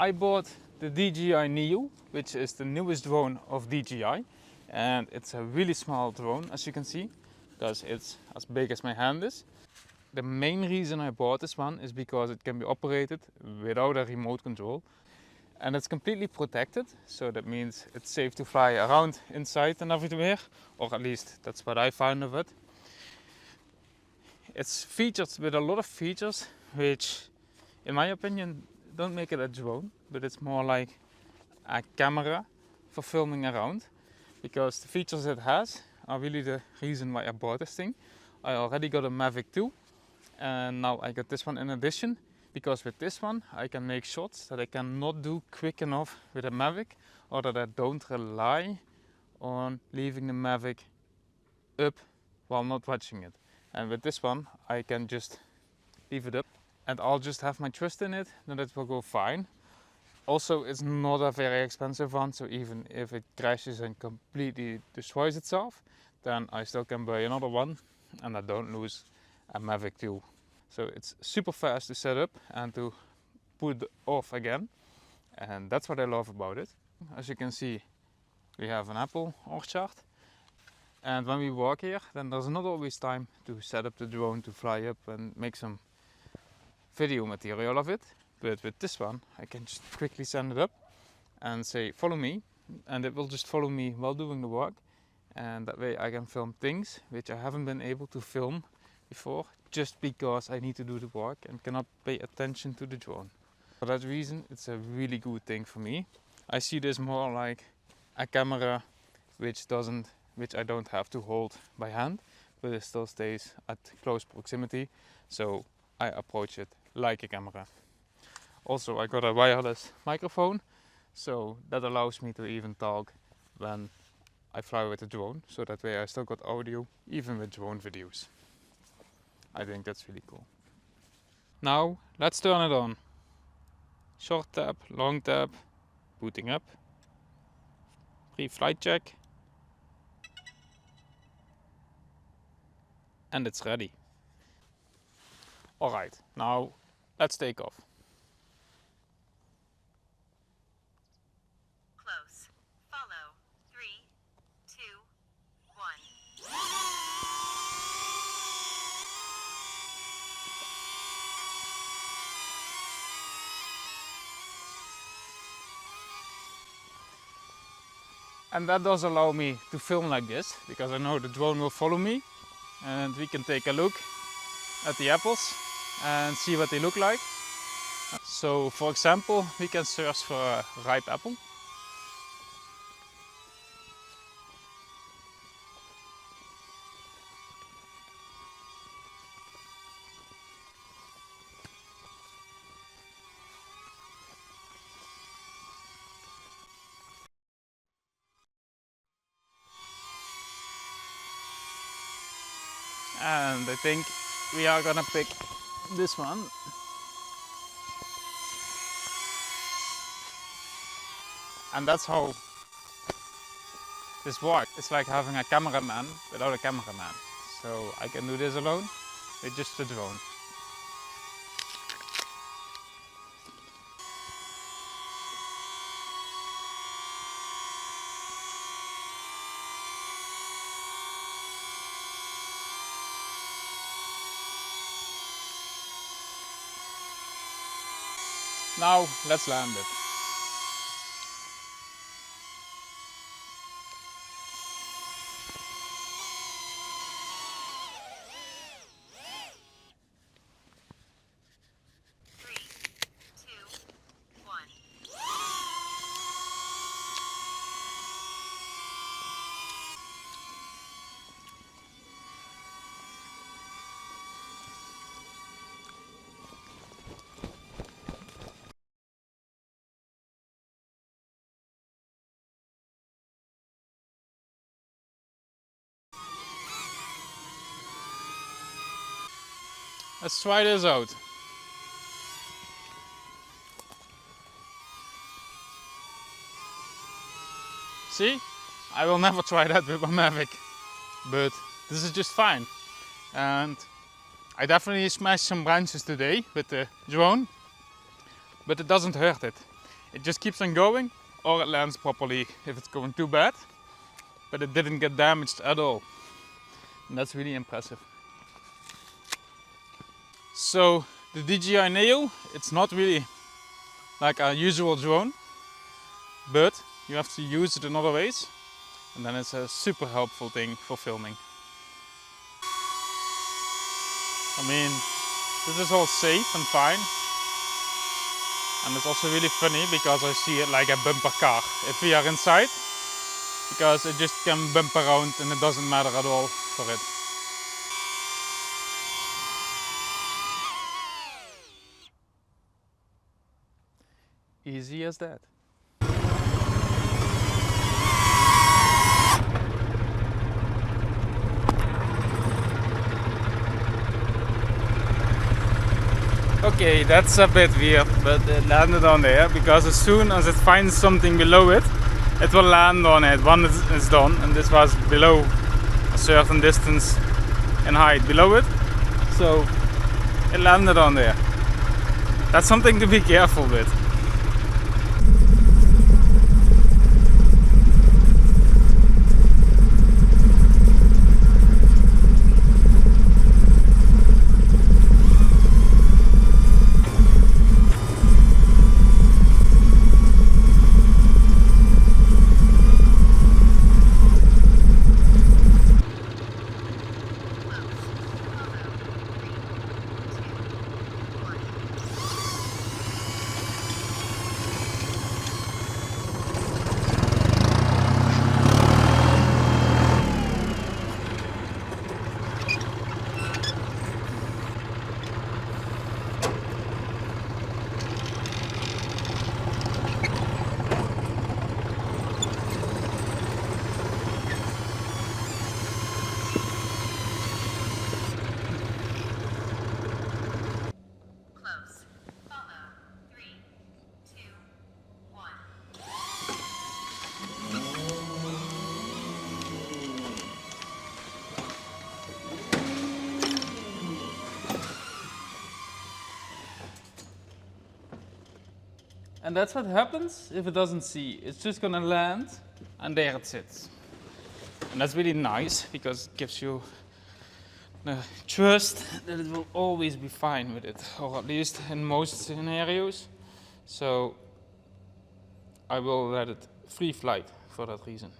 I bought the DJI Neo, which is the newest drone of DJI, and it's a really small drone, as you can see, because it's as big as my hand is. The main reason I bought this one is because it can be operated without a remote control, and it's completely protected, so that means it's safe to fly around inside and everywhere, or at least that's what I found of it. It's featured with a lot of features which, in my opinion, don't make it a drone, but it's more like a camera for filming around, because the features it has are really the reason why I bought this thing. I already got a Mavic 2 and now I got this one in addition, because with this one I can make shots that I cannot do quick enough with a Mavic, or that I don't rely on leaving the Mavic up while not watching it. And with this one I can just leave it up and I'll just have my trust in it that it will go fine. Also, it's not a very expensive one, so even if it crashes and completely destroys itself, then I still can buy another one and I don't lose a Mavic 2. So it's super fast to set up and to put off again, and that's what I love about it. As you can see, we have an apple orchard, and when we walk here, then there's not always time to set up the drone to fly up and make some video material of it. But with this one, I can just quickly send it up and say, follow me, and it will just follow me while doing the walk. And that way I can film things which I haven't been able to film before, just because I need to do the walk and cannot pay attention to the drone. For that reason, it's a really good thing for me. I see this more like a camera which I don't have to hold by hand, but it still stays at close proximity. So I approach it like a camera. Also, I got a wireless microphone, so that allows me to even talk when I fly with the drone, so that way I still got audio even with drone videos. I think that's really cool. Now let's turn it on. Short tap, long tap, booting up, pre-flight check, and it's ready. Alright, now let's take off. Close. Follow. 3, 2, 1. And that does allow me to film like this, because I know the drone will follow me, and we can take a look at the apples and see what they look like. So for example, we can search for a ripe apple. And I think we are gonna pick this one. And that's how this works. It's like having a cameraman without a cameraman. So I can do this alone with just the drone. Now let's land it. Let's try this out. See? I will never try that with my Mavic, but this is just fine. And I definitely smashed some branches today with the drone, but it doesn't hurt it. It just keeps on going, or it lands properly if it's going too bad. But it didn't get damaged at all. And that's really impressive. So the DJI Neo, it's not really like a usual drone, but you have to use it in other ways, and then it's a super helpful thing for filming. I mean, this is all safe and fine, and it's also really funny because I see it like a bumper car if we are inside, because it just can bump around and it doesn't matter at all for it. Easy as that. Okay, that's a bit weird, but it landed on there because as soon as it finds something below it, it will land on it when it's done, and this was below a certain distance in height below it, so it landed on there. That's something to be careful with. Close. Follow. 3, 2, 1. And that's what happens if it doesn't see. It's just gonna land, and there it sits. And that's really nice because it gives you the trust that it will always be fine with it, or at least in most scenarios. So I will let it free flight for that reason.